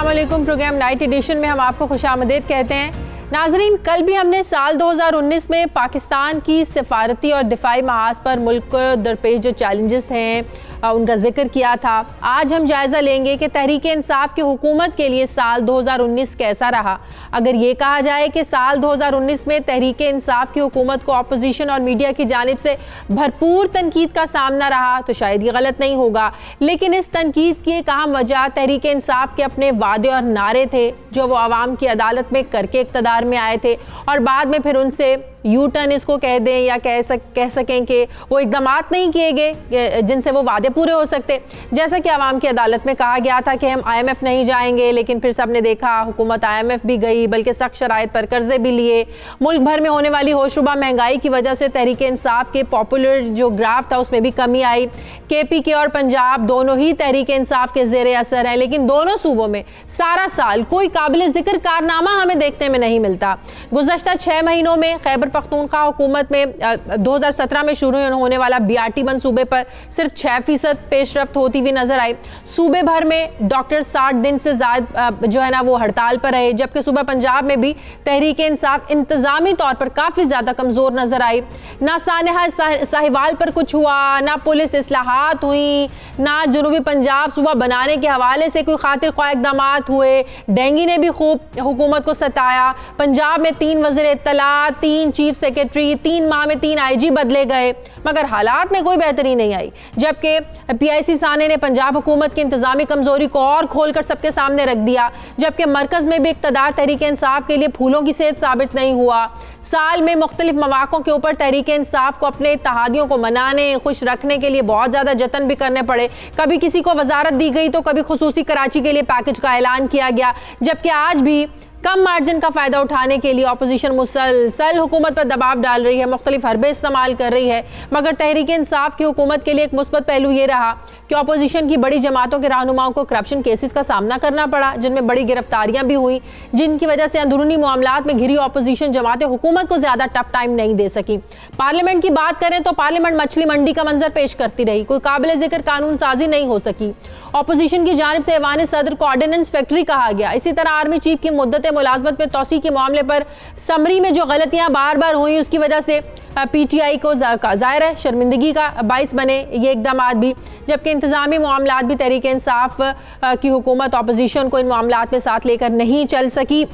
अस्सलामुअलैकुम। Programme night addition में हम आपको खुशामदीद कहते हैं। नाजरीन, कल भी हमने साल 2019 में पाकिस्तान की सिफारती और दिफाई महाज पर मुल्क को दरपेश जो चैलेंजेस हैं उनका जिक्र किया था। आज हम जायज़ा लेंगे कि तहरीक इंसाफ की हुकूमत के लिए साल 2019 कैसा रहा। अगर ये कहा जाए कि साल 2019 में तहरीक इंसाफ की हुकूमत को अपोजिशन और मीडिया की जानिब से भरपूर तनकीद का सामना रहा तो शायद ये गलत नहीं होगा, लेकिन इस तनकीद की एक अहम वजह तहरीक इंसाफ के अपने वादे और नारे थे जो वो आवाम की अदालत में करके इक़्तिदार में आए थे और बाद में फिर उनसे यू टर्न इसको कह दें या कह सकें कि वो इक़दामात नहीं किए गए जिनसे वो वादे पूरे हो सकते। जैसा कि आवाम की अदालत में कहा गया था कि हम IMF नहीं जाएंगे, लेकिन फिर सबने देखा हुकूमत IMF भी गई, बल्कि सख्त शराइत पर कर्जे भी लिए। मुल्क भर में होने वाली होशरुबा महंगाई की वजह से तहरीक इंसाफ के पॉपुलर जो ग्राफ था उसमें भी कमी आई। KPK और पंजाब दोनों ही तहरीक इंसाफ के ज़ेरे असर हैं, लेकिन दोनों सूबों में सारा साल कोई काबिल ज़िक्र कारनामा हमें देखने में नहीं मिलता। गुज़श्ता 6 महीनों में खैबर पख्तूनख्वा हुकूमत में 2017 में शुरू होने वाला BRT मंसूबे पर सिर्फ 6% पेशरफ्त होती हुई नजर आई। सूबे भर में डॉक्टर 60 दिन से ज़्यादा जो है ना वो हड़ताल पर रहे, जबकि सूबा पंजाब में भी तहरीक इंसाफ इंतजामी तौर पर काफ़ी ज़्यादा कमज़ोर नजर आई। ना सानेहा साहिवाल पर कुछ हुआ, ना पुलिस इस्लाहात हुई, ना जनूबी पंजाब सूबा बनाने के हवाले से कोई खातिर ख्वाह इक़दामात हुए। डेंगू ने भी खूब हुकूमत को सताया। पंजाब में 3 वज़ीर इत्तलात, 3 चीफ सेक्रेटरी, 3 माह में 3 IG बदले गए, मगर हालात में कोई बेहतरी नहीं आई। जबकि PIC साने ने पंजाब हुकूमत की इंतजामी कमजोरी को और खोलकर सबके सामने रख दिया, जबकि मरकज में भी इक़्तिदार तहरीक इंसाफ के लिए फूलों की सेहत साबित नहीं हुआ। साल में मुख्तलिफ मौक़ों के ऊपर तहरीक इंसाफ को अपने इत्तेहादियों को मनाने खुश रखने के लिए बहुत ज़्यादा जतन भी करने पड़े। कभी किसी को वजारत दी गई तो कभी खुसूसी कराची के लिए पैकेज का ऐलान किया गया, जबकि आज भी कम मार्जिन का फ़ायदा उठाने के लिए अपोजिशन मुसलसल हुकूमत पर दबाव डाल रही है, मुख्तलिफ हरबे इस्तेमाल कर रही है। मगर तहरीक इंसाफ की हुकूमत के लिए एक मुस्बत पहलू ये रहा कि अपोजिशन की बड़ी जमातों के रहनुमाओं को करप्शन केसेस का सामना करना पड़ा, जिनमें बड़ी गिरफ्तारियां भी हुई, जिनकी वजह से अंदरूनी मामलात में घिरी अपोजिशन जमातें हुकूमत को ज़्यादा टफ टाइम नहीं दे सकी। पार्लियामेंट की बात करें तो पार्लियामेंट मछली मंडी का मंजर पेश करती रही, कोई काबिल जिक्र कानून साजी नहीं हो सकी। अपोजिशन की जानिब से ऐवान सदर को ऑर्डिनेंस फैक्ट्री कहा गया। इसी तरह आर्मी चीफ की मुद्दत मुलाजमत में तौसी के मामले पर समरी में जो गलतियां बार बार हुई उसकी वजह से PTI को ज़ाहिर है शर्मिंदगी का बाइस बने ये इक़दाम भी, जबकि इंतज़ामी मामलात भी तहरीक इंसाफ की हुकूमत अपोजिशन को इन मामलात में साथ लेकर नहीं चल सकी।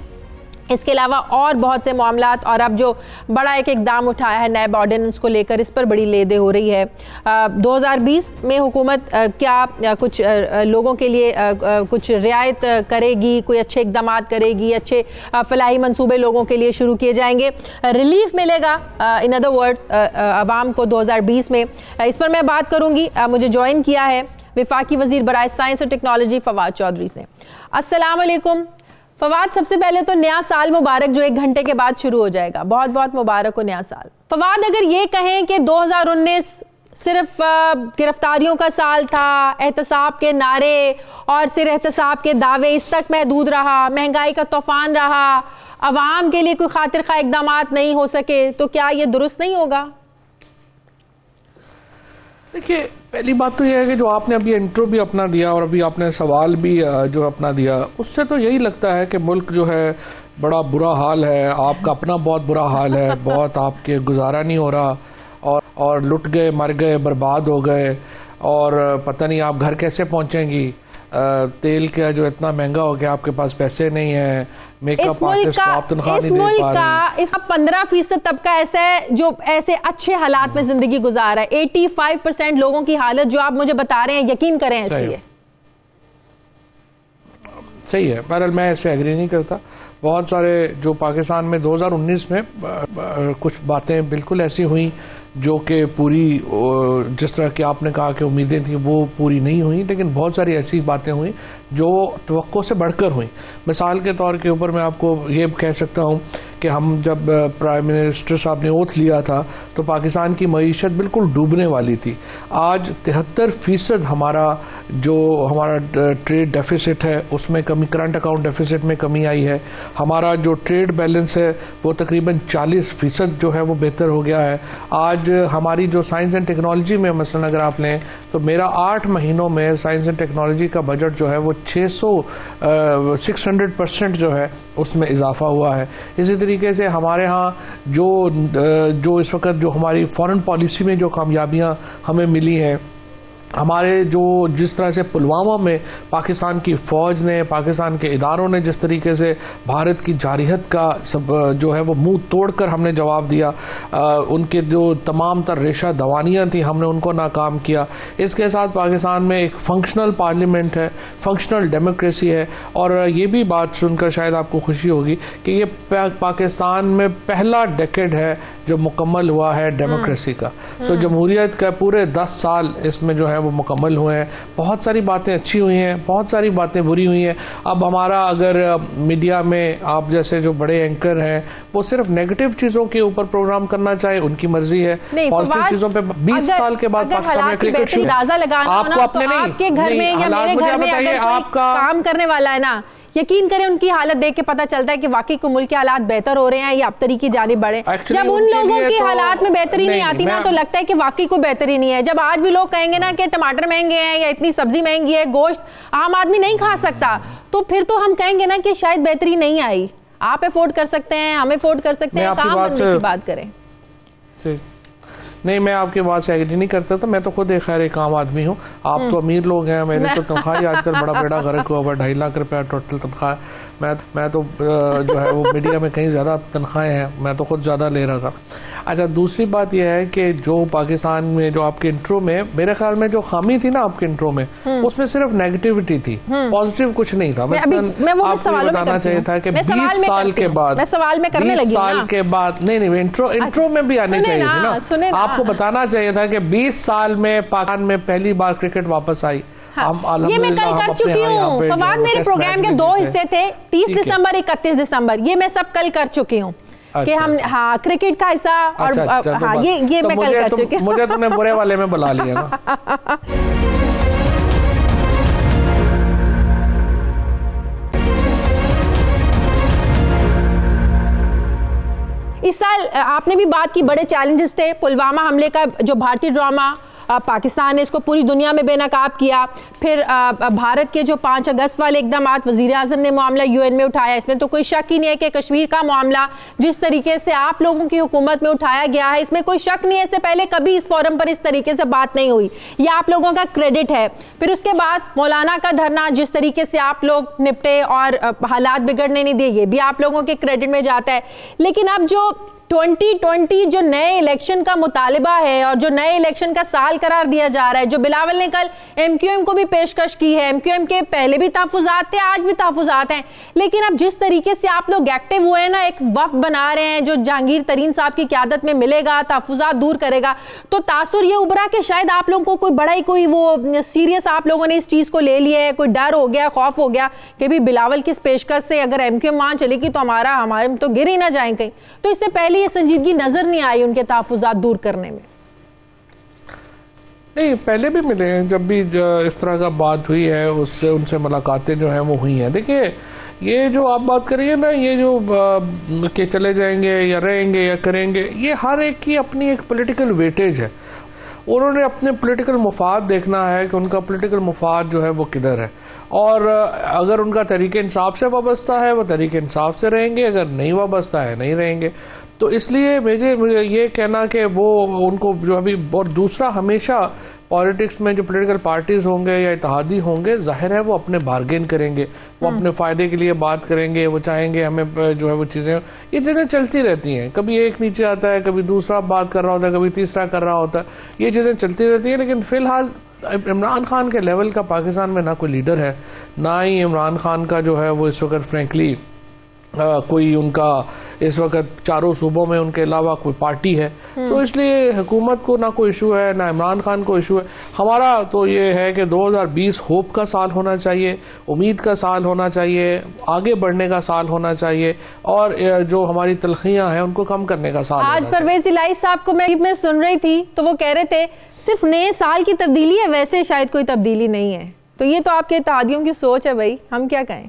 इसके अलावा और बहुत से मामलात, और अब जो बड़ा एक इक़दाम उठाया है नैब ऑर्डिनेंस को लेकर, इस पर बड़ी लेदे हो रही है। 2020 में हुकूमत क्या कुछ लोगों के लिए कुछ रियायत करेगी, कोई अच्छे इक़दाम करेगी, अच्छे फलाही मंसूबे लोगों के लिए शुरू किए जाएंगे, रिलीफ मिलेगा इन अदर वर्ड्स अवाम को 2020 में। इस पर मैं बात करूँगी। मुझे ज्वाइन किया है वफाकी वज़ीर बराए साइंस और टेक्नोलॉजी फवाद चौधरी से। अस्सलाम वालेकुम फवाद, सबसे पहले तो नया साल मुबारक जो 1 घंटे के बाद शुरू हो जाएगा, बहुत बहुत मुबारक हो नया साल। फवाद, अगर ये कहें कि 2019 सिर्फ गिरफ्तारियों का साल था, एहतसाब के नारे और सिर्फ एहतसाब के दावे इस तक महदूद रहा, महंगाई का तूफान रहा, अवाम के लिए कोई खातिर खा इक़दामात नहीं हो सके, तो क्या ये दुरुस्त नहीं होगा? देखिए, पहली बात तो यह है कि जो आपने अभी इंट्रो भी अपना दिया और अभी आपने सवाल भी जो अपना दिया, उससे तो यही लगता है कि मुल्क जो है बड़ा बुरा हाल है, आपका अपना बहुत बुरा हाल है, बहुत आपके गुजारा नहीं हो रहा, और लुट गए, मर गए, बर्बाद हो गए, और पता नहीं आप घर कैसे पहुंचेंगी। तेल का जो इतना महंगा हो गया, आपके पास पैसे नहीं है, मेकअप आर्टिस्ट को आप तनख्वाह नहीं दे पा रहे। इसका 15% तबका ऐसा है जो ऐसे अच्छे हालात में जिंदगी गुजार है। 85% लोगों की हालत जो आप मुझे बता रहे हैं, यकीन करें ऐसी है। सही है, बहरहाल मैं ऐसे एग्री नहीं करता। बहुत सारे जो पाकिस्तान में 2019 में कुछ बातें बिल्कुल ऐसी हुई जो कि पूरी, जिस तरह की आपने कहा कि उम्मीदें थी वो पूरी नहीं हुई, लेकिन बहुत सारी ऐसी बातें हुई जो तवक्को से बढ़कर हुई। मिसाल के तौर के ऊपर मैं आपको ये कह सकता हूँ कि हम जब प्राइम मिनिस्टर साहब ने ओथ लिया था तो पाकिस्तान की मईशत बिल्कुल डूबने वाली थी। आज 73% हमारा ट्रेड डेफिसिट है उसमें कमी, करंट अकाउंट डेफिसिट में कमी आई है। हमारा जो ट्रेड बैलेंस है वो तकरीबन 40% जो है वो बेहतर हो गया है। आज हमारी जो साइंस एंड टेक्नोलॉजी में मसलन अगर आप लें तो मेरा 8 महीनों में साइंस एंड टेक्नोलॉजी का बजट जो है वो 600% जो है उसमें इजाफा हुआ है। इसी तरीके से हमारे यहाँ जो इस वक्त जो हमारी फॉरेन पॉलिसी में जो कामयाबियाँ हमें मिली हैं, हमारे जिस तरह से पुलवामा में पाकिस्तान की फ़ौज ने, पाकिस्तान के इदारों ने जिस तरीके से भारत की जारहियत का सब जो है वो मुंह तोड़कर हमने जवाब दिया, उनके जो तमाम तर रेशा दवानियाँ थी हमने उनको नाकाम किया। इसके साथ पाकिस्तान में एक फंक्शनल पार्लियामेंट है, फंक्शनल डेमोक्रेसी है। और ये भी बात सुनकर शायद आपको खुशी होगी कि ये पाकिस्तान में पहला डेकेड है जो मुकम्मल हुआ है डेमोक्रेसी का। सो जमहूरियत का पूरे 10 साल इसमें जो है वो मुकम्मल हुए हैं। बहुत सारी बातें अच्छी हुई हैं, बहुत सारी बातें बुरी हुई हैं। अब हमारा अगर मीडिया में आप जैसे जो बड़े एंकर हैं वो सिर्फ नेगेटिव चीजों के ऊपर प्रोग्राम करना चाहे, उनकी मर्जी है। पॉजिटिव चीजों पे 20 साल के बाद पाकिस्तान में क्रिकेट शुरू, आपको अपने नहीं, आपके घर में या मेरे घर में अगर कोई काम करने वाला है ना, यकीन करें उनकी हालत देख के पता चलता है कि वाकई को मुल्क के हालात बेहतर हो रहे हैं या अबतरी की जानिब बढ़े। जब उन लोगों की हालात में बेहतरी नहीं आती ना तो लगता है कि वाकई को बेहतरी नहीं है। जब आज भी लोग कहेंगे ना कि टमाटर महंगे हैं या इतनी सब्जी महंगी है, गोश्त आम आदमी नहीं खा सकता, तो फिर तो हम कहेंगे ना कि शायद बेहतरी नहीं आई। आप अफोर्ड कर सकते हैं, हम अफोर्ड कर सकते हैं, काम बनने की बात करें। नहीं, मैं आपकी बात से एग्री नहीं करता था। मैं तो खुद एक खैर एक आम आदमी हूँ। आप तो अमीर लोग हैं, मेरी तो तनख्वाह आजकल बड़ा बेड़ा गर्क हुआ, 2.5 लाख रुपया टोटल तनख्वाह। मैं तो जो है वो मीडिया में कहीं ज़्यादा तनख्वाहें हैं, मैं तो खुद ज़्यादा ले रहा था। अच्छा, दूसरी बात यह है कि जो पाकिस्तान में जो आपके इंट्रो में मेरे ख्याल में जो खामी थी ना आपके इंट्रो में, उसमें सिर्फ नेगेटिविटी थी, पॉजिटिव कुछ नहीं था। आपको बताना चाहिए था कि 20 साल के बाद, 20 साल के बाद, नहीं इंट्रो में भी आने चाहिए थी ना। आपको बताना चाहिए था कि 20 साल में पाकिस्तान में पहली बार क्रिकेट वापस आई। ये मैं कल कर चुकी हूँ फवाद, मेरे प्रोग्राम के 2 हिस्से थे, 30 दिसंबर 31 दिसंबर, ये मैं सब कल कर चुकी हूँ कि हम क्रिकेट का हिस्सा और ये मैं कल कर चुकी हूँ। मुझे तुमने बुरे वाले में बुला लिया ना। इस साल आपने भी बात की, बड़े चैलेंजेस थे। पुलवामा हमले का जो भारतीय ड्रामा पाकिस्तान ने इसको पूरी दुनिया में बेनकाब किया। फिर भारत के जो 5 अगस्त वाले इकदाम वज़ीर आज़म ने मामला UN में उठाया। इसमें तो कोई शक ही नहीं है कि कश्मीर का मामला जिस तरीके से आप लोगों की हुकूमत में उठाया गया है, इसमें कोई शक नहीं है, इससे पहले कभी इस फोरम पर इस तरीके से बात नहीं हुई, ये आप लोगों का क्रेडिट है। फिर उसके बाद मौलाना का धरना, जिस तरीके से आप लोग निपटे और हालात बिगड़ने नहीं दिए, ये भी आप लोगों के क्रेडिट में जाता है। लेकिन अब जो 2020 जो नए इलेक्शन का मुतालिबा है और जो नए इलेक्शन का साल करार दिया जा रहा है, जो बिलावल ने कल MQM को भी पेशकश की है, MQM के पहले भी तहफ़्फ़ुज़ात थे, आज भी तहफ़्फ़ुज़ात हैं, लेकिन अब जिस तरीके से आप लोग एक्टिव हुए हैं ना, एक वफ़द बना रहे हैं जो जहांगीर तरीन साहब की क़यादत में मिलेगा, तहफ़्फ़ुज़ात दूर करेगा, तो तासुर ये उभरा कि शायद आप लोगों को कोई बड़ा ही कोई वो सीरियस आप लोगों ने इस चीज़ को ले लिया है, कोई डर हो गया, खौफ हो गया कि भी बिलावल की इस पेशकश से अगर MQM वहाँ चलेगी तो हमारे तो गिर ही ना जाए कहीं। तो इससे पहले ये संजीदगी नजर नहीं आई उनके तहफ़्फ़ुज़ात दूर करने में। नहीं, पहले भी मिले हैं, जब भी इस तरह का बात हुई है उससे उनसे मुलाकातें जो हैं वो हुई हैं। देखिए, ये जो आप बात करिए ना, ये जो के चले जाएंगे या रहेंगे या करेंगे, ये हर एक की अपनी एक पॉलिटिकल वेटेज है। उन्होंने अपने पॉलिटिकल मुफाद देखना है कि उनका पॉलिटिकल मुफाद जो है वो किधर है, और अगर उनका तरीके इंसाफ से वाबस्ता है वो तरीके इंसाफ से रहेंगे, अगर नहीं वाबस्ता है नहीं रहेंगे। तो इसलिए मुझे ये कहना कि वो उनको जो अभी, और दूसरा हमेशा पॉलिटिक्स में जो पॉलिटिकल पार्टीज होंगे या इत्तेहादी होंगे, जाहिर है वो अपने बार्गेन करेंगे, वो अपने फ़ायदे के लिए बात करेंगे, वो चाहेंगे हमें जो है वो ये चीज़ें चलती रहती हैं। कभी एक नीचे आता है, कभी दूसरा बात कर रहा होता है, कभी तीसरा कर रहा होता है, ये चीज़ें चलती रहती हैं। लेकिन फ़िलहाल इमरान खान के लेवल का पाकिस्तान में ना कोई लीडर है, ना ही इमरान खान का जो है वो इस वक्त फ्रेंकली कोई उनका इस वक्त चारों सूबों में उनके अलावा कोई पार्टी है। तो इसलिए हुकूमत को ना कोई इशू है, ना इमरान खान को इशू है। हमारा तो ये है कि 2020 होप का साल होना चाहिए, उम्मीद का साल होना चाहिए, आगे बढ़ने का साल होना चाहिए, और जो हमारी तलखियां हैं उनको कम करने का साल। आज परवेज इलाही साहब को मैं सुन रही थी तो वो कह रहे थे सिर्फ नए साल की तब्दीली है, वैसे शायद कोई तब्दीली नहीं है। तो ये तो आपके इत्तेहादियों की सोच है भाई, हम क्या कहें।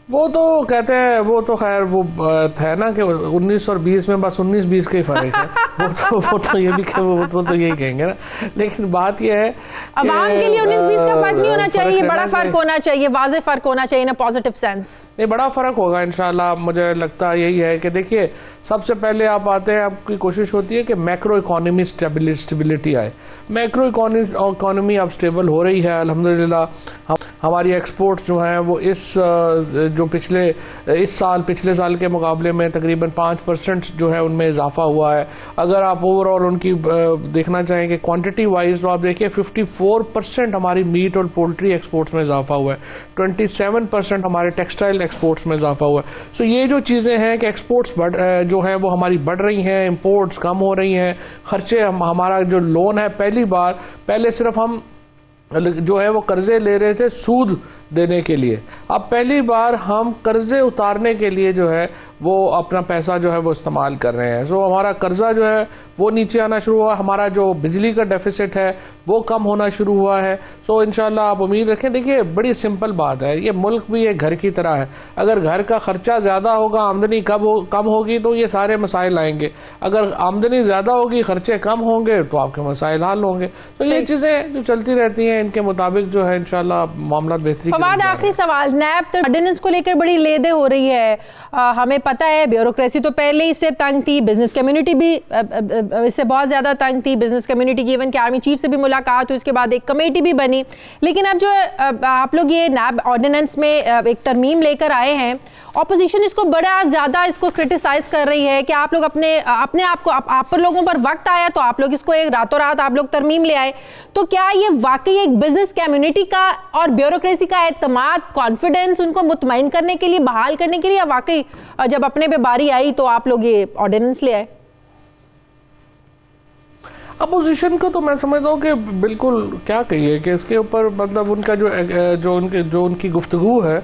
वो तो कहते हैं, वो तो खैर वो है ना कि 19 और 20 में बस 19-20 का ही फर्क है। वो तो ये भी वो तो यही कहेंगे ना। लेकिन बात ये है अवाम के लिए 19-20 का फर्क नहीं होना चाहिए, बड़ा फर्क होना चाहिए, वाज़े फर्क होना चाहिए ना, पॉजिटिव सेंस। नहीं, बड़ा फर्क होगा इंशाल्लाह। मुझे लगता है यही है कि देखिए, सबसे पहले आप आते हैं, आपकी कोशिश होती है कि मैक्रो इकोनॉमी स्टेबिलिटी आए। मैक्रो इकोनॉमी अब स्टेबल हो रही है अल्हम्दुलिल्लाह। हमारी एक्सपोर्ट्स जो हैं वो जो पिछले साल के मुकाबले में तकरीबन 5% जो है उनमें इजाफा हुआ है। अगर आप ओवरऑल उनकी देखना चाहें कि क्वांटिटी वाइज, तो आप देखिए 54% हमारी मीट और पोल्ट्री एक्सपोर्ट्स में इजाफा हुआ है, 27% हमारे टेक्सटाइल एक्सपोर्ट्स में इजाफा हुआ है। सो ये जो चीज़ें हैं कि एक्सपोर्ट्स जो है वो हमारी बढ़ रही हैं, इम्पोर्ट्स कम हो रही हैं, खर्चे हमारा जो लोन है, पहले सिर्फ हम जो है वो कर्जे ले रहे थे सूद देने के लिए, अब पहली बार हम कर्जे उतारने के लिए जो है वो अपना पैसा जो है वो इस्तेमाल कर रहे हैं। सो हमारा कर्जा जो है वो नीचे आना शुरू हुआ, हमारा जो बिजली का डेफिसिट है वो कम होना शुरू हुआ है। सो इंशाल्लाह आप उम्मीद रखें। देखिए, बड़ी सिंपल बात है, ये मुल्क भी एक घर की तरह है। अगर घर का खर्चा ज़्यादा होगा, आमदनी कम होगी, तो ये सारे मसाइल आएंगे। अगर आमदनी ज़्यादा होगी, खर्चे कम होंगे, तो आपके मसाइल हल होंगे। तो ये चीज़ें जो चलती रहती हैं, इनके मुताबिक जो है इंशाल्लाह मामला बेहतरीन। आखिरी सवाल, नैब ऑर्डिनेंस को लेकर बड़ी लेदे हो रही है। हमें पता है ब्यूरोक्रेसी तो पहले ही इससे तंग थी, बिजनेस कम्युनिटी भी इससे बहुत ज़्यादा तंग थी। बिजनेस कम्युनिटी की इवन कि आर्मी चीफ से भी मुलाकात हुई, उसके बाद एक कमेटी भी बनी। लेकिन अब जो आप लोग ये नैब ऑर्डिनेंस में एक तरमीम लेकर आए हैं, ऑपोजिशन इसको बड़ा ज़्यादा इसको क्रिटिसाइज कर रही है कि आप लोग अपने आप को आप पर लोगों पर वक्त आया तो आप लोग इसको एक रातों रात आप लोग तरमीम ले आए। तो क्या ये वाकई एक बिजनेस कम्युनिटी का और ब्यूरोक्रेसी का एतमाद, कॉन्फिडेंस उनको मुतमईन करने के लिए, बहाल करने के लिए, या वाकई जब अपने पे बारी आई तो आप लोग ये ऑर्डिनेंस ले आए? अपोजिशन को तो मैं समझता हूँ कि बिल्कुल क्या कहिए कि इसके ऊपर मतलब उनका जो उनकी गुफ्तगू है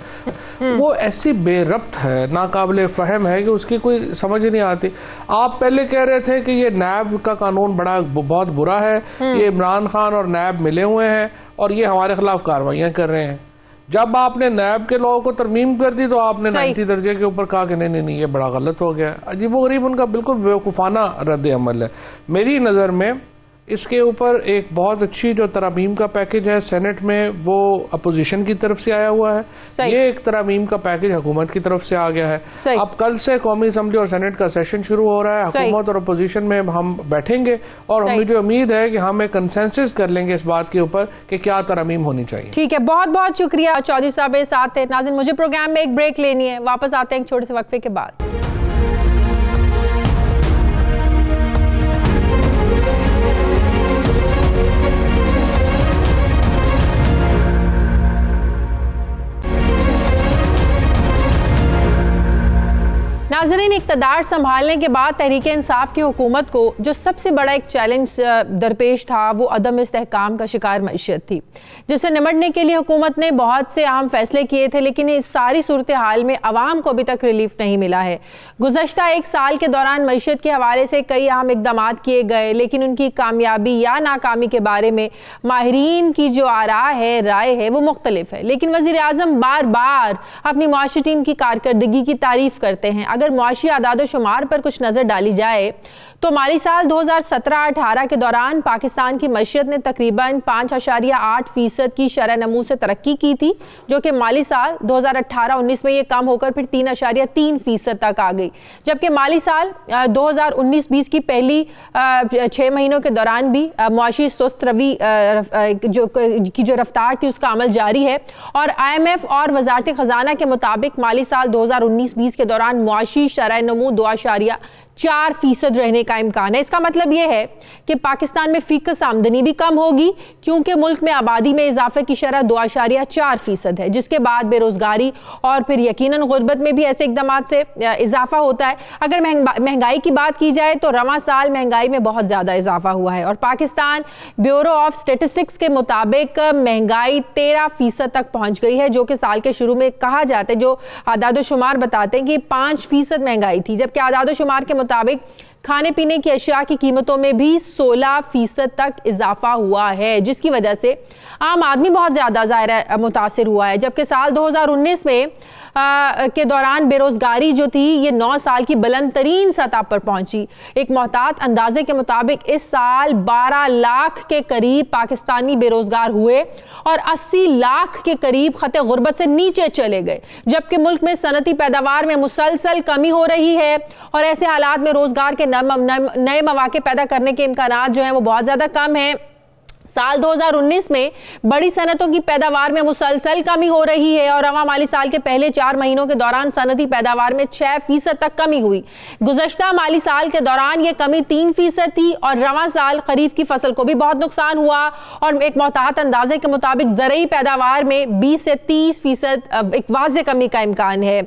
वो ऐसी बेरब्त है, नाकाबिले फ़हम है कि उसकी कोई समझ ही नहीं आती। आप पहले कह रहे थे कि ये नैब का कानून बहुत बुरा है, ये इमरान खान और नैब मिले हुए हैं और ये हमारे खिलाफ कार्रवाइयाँ कर रहे हैं। जब आपने नैब के लॉ को तरमीम कर दी तो आपने 90 दर्जे के ऊपर कहा कि नहीं ये बड़ा गलत हो गया। अजीबोगरीब उनका बिल्कुल बेवकूफ़ाना रद्द अमल है। मेरी नज़र में इसके ऊपर एक बहुत अच्छी जो तरमीम का पैकेज है सेनेट में, वो अपोजिशन की तरफ से आया हुआ है। ये एक तरमीम का पैकेज हुकूमत की तरफ से आ गया है। अब कल से कौमी असम्बली और सेनेट का सेशन शुरू हो रहा है। हुकूमत और अपोजिशन में हम बैठेंगे और मुझे उम्मीद है कि हम एक कंसेंसस कर लेंगे इस बात के ऊपर कि क्या तरमीम होनी चाहिए। ठीक है, बहुत बहुत शुक्रिया चौधरी साहब साथ थे। नाज़रीन, मुझे प्रोग्राम में एक ब्रेक लेनी है, वापस आते हैं एक छोटे से वक्फे के बाद। नाज़रीन, इक़्तिदार संभालने के बाद तहरीक-ए-इंसाफ की हुकूमत को जो सबसे बड़ा एक चैलेंज दरपेश था वो अदम इस्तेहकाम का शिकार मईशत थी, जिससे निमटने के लिए हुकूमत ने बहुत से अहम फैसले किए थे। लेकिन इस सारी सूरत हाल में अवाम को अभी तक रिलीफ नहीं मिला है। गुज़श्ता एक साल के दौरान मईशत के हवाले से कई अहम इक़दाम किए गए, लेकिन उनकी कामयाबी या नाकामी के बारे में माहिरीन की जो राय है वो मुख्तलिफ है। लेकिन वज़ीर आज़म बार बार अपनी मुआशी टीम की कारकर्दगी की तारीफ करते हैं। अगर मुआशी आदाद-ओ-शुमार पर कुछ नज़र डाली जाए तो माली साल 2017-18 के दौरान पाकिस्तान की मईशत ने तकरीबन 5.8% की शरह नमू से तरक्की की थी, जो कि माली साल 2018-19 में ये कम होकर फिर 3.3% तक आ गई। जबकि माली साल 2019-20 की पहली 6 महीनों के दौरान भी मुआशी सुस्त रवी की जो रफ्तार थी उसका अमल जारी है। और IMF और वजारत ख़जाना के मुताबिक माली साल 2019-20 के दौरान मुआशी शरह नमू 2.4% रहने का इम्कान है। इसका मतलब यह है कि पाकिस्तान में फीकस आमदनी भी कम होगी, क्योंकि मुल्क में आबादी में इजाफे की शरह 2.4% है, जिसके बाद बेरोजगारी और फिर यकीनन गुर्बत में भी ऐसे इकदाम से इजाफा होता है। अगर महंगाई की बात की जाए तो रवां साल महंगाई में बहुत ज़्यादा इजाफा हुआ है और पाकिस्तान ब्यूरो ऑफ स्टेटिस्टिक्स के मुताबिक महंगाई 13% तक पहुँच गई है, जो कि साल के शुरू में कहा जाता है, जो आदाद-ओ-शुमार बताते हैं कि 5% महंगाई थी, जबकि आदाद-ओ-शुमार के मुताबिक खाने पीने की अशिया की कीमतों में भी 16% तक इजाफा हुआ है, जिसकी वजह से आम आदमी बहुत ज़्यादा ज़ाहिर मुतासिर हुआ है। जबकि साल 2019 में के दौरान बेरोजगारी जो थी ये 9 साल की बुलंद तरीन सतह पर पहुंची। एक मोहतात अंदाजे के मुताबिक इस साल 12 लाख के करीब पाकिस्तानी बेरोजगार हुए और 80 लाख के करीब खते गुर्बत से नीचे चले गए। जबकि मुल्क में सनती पैदावार में मुसलसल कमी हो रही है और ऐसे हालात में रोजगार के नए मौके पैदा करने के इम्कानात जो हैं वो बहुत ज़्यादा कम हैं। साल 2019 में बड़ी सनतों की पैदावार में मुसलसल कमी हो रही है और रवा माली साल के पहले 4 महीनों के दौरान सनती पैदावार में 6% तक कमी हुई। गुज़श्ता माली साल के दौरान ये कमी 3% थी और रवा साल खरीफ की फसल को भी बहुत नुकसान हुआ और एक मोहतात अंदाजे के मुताबिक ज़रई पैदावार में 20 से 30% एक वाज़े कमी का इम्कान है।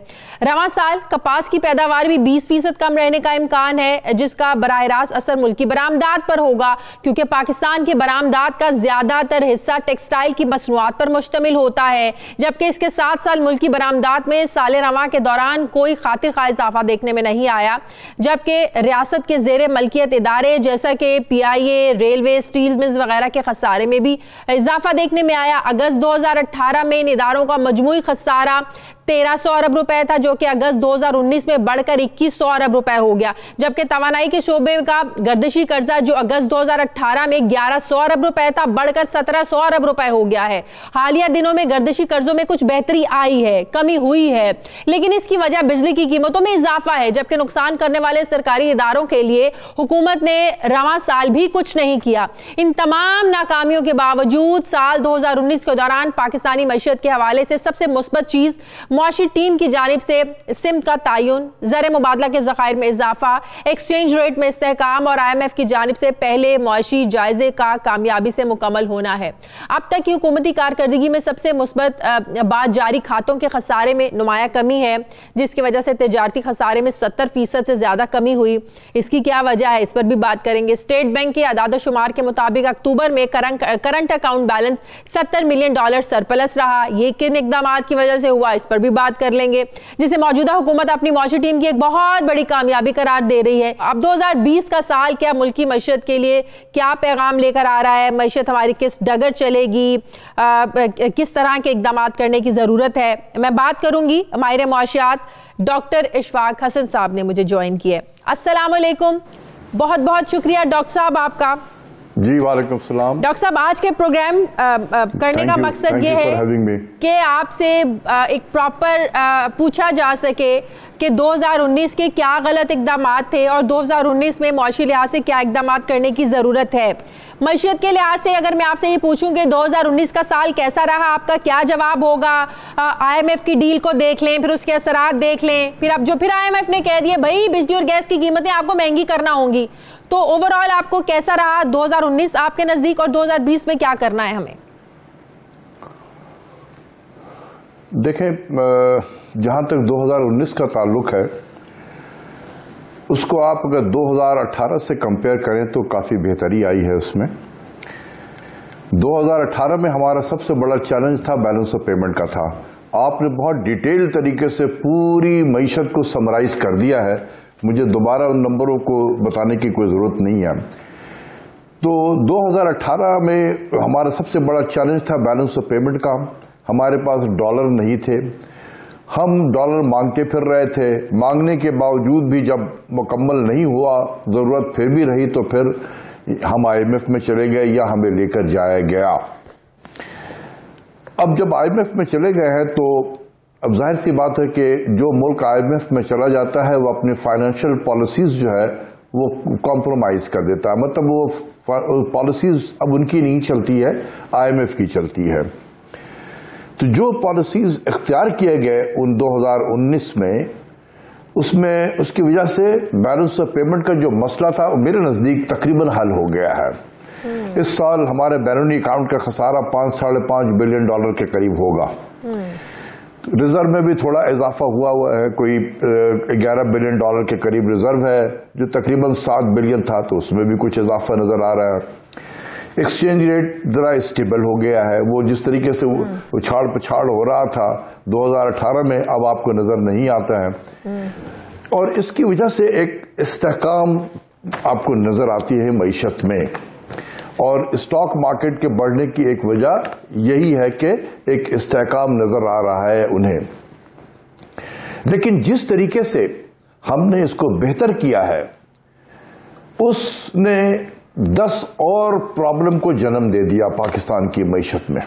रवा साल कपास की पैदावार भी 20% कम रहने का इम्कान है, जिसका बराह रास्त असर मुल्की बरामदात पर होगा, क्योंकि पाकिस्तान की बरामदात का ज्यादातर हिस्सा टेक्सटाइल की मसनूआत पर मुश्तमिल होता है। जबकि इसके 7 साल मुल्की बरामदात में साल रवा के दौरान कोई खातिर खा इजाफा देखने में नहीं आया। जबकि रियासत के जेर मलकियत इदारे जैसा कि PIA, रेलवे, स्टील मिल्स वगैरह के खसारे में भी इजाफा देखने में आया। अगस्त 2018 में इन इदारों का मजमूई खसारा 1300 अरब रुपए था, जो कि अगस्त 2019 में बढ़कर 2100 अरब रुपए हो गया। जबकि तवानाई के शोबे का गर्दिशी कर्जा जो अगस्त 2018 में 1100 अरब रुपए था, बढ़कर 1700 अरब रुपए हो गया है। हालिया दिनों में गर्दिशी कर्जों में कुछ बेहतरी आई है, कमी हुई है, लेकिन इसकी वजह बिजली की कीमतों में इजाफा है। जबकि नुकसान करने वाले सरकारी इदारों के लिए हुकूमत ने रवा साल भी कुछ नहीं किया। इन तमाम नाकामियों के बावजूद साल 2019 के दौरान पाकिस्तानी मईशत के हवाले से सबसे मुस्बत चीज मुआशी टीम की जानिब से सिमत का तयन, ज़र मुबादला के ज़खायर में इजाफा, एक्सचेंज रेट में इस्तेहकाम और IMF की जानिब से पहले मुआशी जायजे का कामयाबी से मुकम्मल होना है। अब तक की हुकूमती कारकर्दगी में सबसे मुस्बत बात जारी खातों के खसारे में नुमाया कमी है, जिसकी वजह से तिजारती खसारे में 70% से ज़्यादा कमी हुई। इसकी क्या वजह है, इस पर भी बात करेंगे। स्टेट बैंक के अदाद शुमार के मुताबिक अक्टूबर में current account balance $70 million surplus रहा। ये किन इकदाम की वजह से हुआ, इस पर भी बात कर लेंगे, जिसे मौजूदा हुकूमत अपनी मुआशी टीम की एक बहुत बड़ी कामयाबी करार दे रही है। अब 2020 का साल क्या मुल्की मईशत के लिए क्या पैगाम लेकर आ रहा है, मईशत हमारी किस डगर चलेगी, किस तरह के इकदाम करने की ज़रूरत है, मैं बात करूंगी। माहिर मुआशियात डॉक्टर इशफाक हसन साहब ने मुझे ज्वाइन किया है। अस्सलाम वालेकुम, बहुत बहुत शुक्रिया डॉक्टर साहब आपका। जी वालेकुम सलाम। डॉक्टर साहब, आज के प्रोग्राम करने का मकसद ये है कि आपसे एक प्रॉपर पूछा जा सके कि 2019 के क्या गलत इकदाम थे और 2019 में मुआशी लिहाज से क्या इकदाम करने की ज़रूरत है। मईशत के लिहाज से अगर मैं आपसे ये पूछूं कि 2019 का साल कैसा रहा, आपका क्या जवाब होगा? IMF की डील को देख लें, फिर उसके असरात देख लें, फिर IMF ने कह दिया भाई बिजली और गैस की कीमतें आपको महंगी करना होंगी, तो ओवरऑल आपको कैसा रहा 2019 आपके नज़दीक और 2020 में क्या करना है हमें? देखें, जहाँ तक 2019 का ताल्लुक है, उसको आप अगर 2018 से कंपेयर करें तो काफ़ी बेहतरी आई है उसमें। 2018 में हमारा सबसे बड़ा चैलेंज था बैलेंस ऑफ पेमेंट का था। आपने बहुत डिटेल तरीके से पूरी मईशत को समराइज कर दिया है, मुझे दोबारा उन नंबरों को बताने की कोई ज़रूरत नहीं है। तो 2018 में हमारा सबसे बड़ा चैलेंज था बैलेंस ऑफ पेमेंट का। हमारे पास डॉलर नहीं थे, हम डॉलर मांगते फिर रहे थे। मांगने के बावजूद भी जब मुकम्मल नहीं हुआ, ज़रूरत फिर भी रही, तो फिर हम IMF में चले गए या हमें लेकर जाया गया। अब जब IMF में चले गए हैं तो अब जाहिर सी बात है कि जो मुल्क IMF में चला जाता है वो अपनी फाइनेंशियल पॉलिसीज जो है वो कॉम्प्रोमाइज़ कर देता है। मतलब वो पॉलिसीज अब उनकी नहीं चलती है, IMF की चलती है। तो जो पॉलिसीज इख्तियार किए गए उन 2019 में, उसमें उसकी वजह से बैलेंस ऑफ पेमेंट का जो मसला था वो मेरे नज़दीक तकरीबन हल हो गया है। इस साल हमारे बैरूनी अकाउंट का खसारा $5-5.5 बिलियन के करीब होगा। रिजर्व में भी थोड़ा इजाफा हुआ है, कोई $11 बिलियन के करीब रिजर्व है, जो तकरीबन $7 बिलियन था, तो उसमें भी कुछ इजाफा नजर आ रहा है। एक्सचेंज रेट जरा स्टेबल हो गया है, वो जिस तरीके से उछाड़ पछाड़ हो रहा था 2018 में अब आपको नजर नहीं आता है। और इसकी वजह से एक इस्तेहकाम आपको नजर आती है मईशत में, और स्टॉक मार्केट के बढ़ने की एक वजह यही है कि एक इस्तेहकाम नजर आ रहा है उन्हें। लेकिन जिस तरीके से हमने इसको बेहतर किया है उसने 10 और प्रॉब्लम को जन्म दे दिया पाकिस्तान की मईशत में।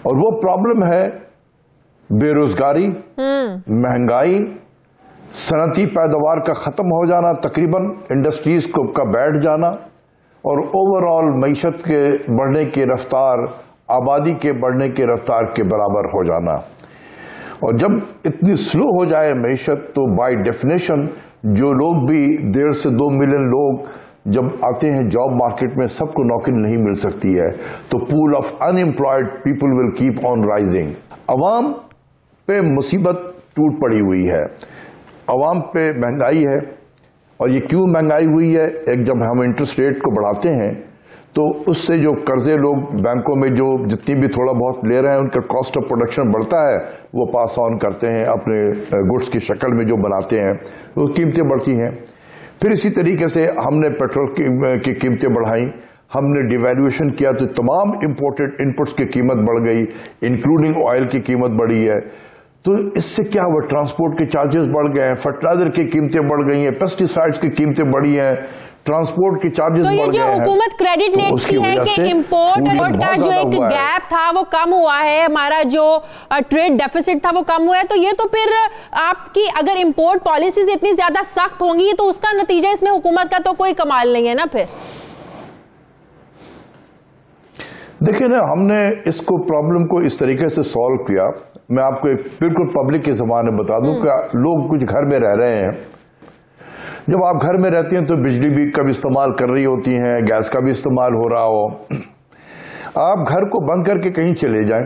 और वो प्रॉब्लम है बेरोजगारी, महंगाई, सनती पैदावार का खत्म हो जाना, तकरीबन इंडस्ट्रीज का बैठ जाना, और ओवरऑल मईशत के बढ़ने की रफ्तार आबादी के बढ़ने की रफ्तार के बराबर हो जाना। और जब इतनी स्लो हो जाए मईशत तो बाय डेफिनेशन जो लोग भी 1.5 से 2 मिलियन लोग जब आते हैं जॉब मार्केट में, सबको नौकरी नहीं मिल सकती है, तो pool of unemployed people will keep on rising. अवाम पे मुसीबत टूट पड़ी हुई है, अवाम पे महंगाई है। और ये क्यों महंगाई हुई है? एक जब हम इंटरेस्ट रेट को बढ़ाते हैं तो उससे जो कर्जे लोग बैंकों में जो जितनी भी थोड़ा बहुत ले रहे हैं उनका कॉस्ट ऑफ प्रोडक्शन बढ़ता है, वो पास ऑन करते हैं अपने गुड्स की शक्ल में जो बनाते हैं, वो कीमतें बढ़ती हैं। फिर इसी तरीके से हमने पेट्रोल की कीमतें बढ़ाई, हमने डिवैल्यूएशन किया तो तमाम इंपोर्टेड इनपुट्स की कीमत बढ़ गई, इंक्लूडिंग ऑयल की कीमत बढ़ी है। तो इससे क्या हुआ? ट्रांसपोर्ट के चार्जेस बढ़ गए हैं, फर्टिलाइजर की कीमतें बढ़ गई हैं, पेस्टिसाइड्स की कीमतें बढ़ी हैं, ट्रांसपोर्ट के चार्जेस बढ़ गए हैं। तो ये जो हुकूमत क्रेडिट लेती है कि इंपोर्ट का जो एक गैप था वो कम हुआ है, हमारा जो ट्रेड डेफिसिट था वो कम हुआ है, तो ये तो फिर आपकी अगर इंपोर्ट पॉलिसीज इतनी ज्यादा सख्त होंगी तो उसका नतीजा इसमें हुकूमत का तो कोई कमाल नहीं है ना। फिर देखिए ना, हमने इसको प्रॉब्लम को इस तरीके से सॉल्व किया। मैं आपको एक बिल्कुल पब्लिक के ज़माने बता दूं कि लोग कुछ घर में रह रहे हैं, जब आप घर में रहते हैं तो बिजली भी का भी इस्तेमाल कर रही होती हैं, गैस का भी इस्तेमाल हो रहा हो। आप घर को बंद करके कहीं चले जाएं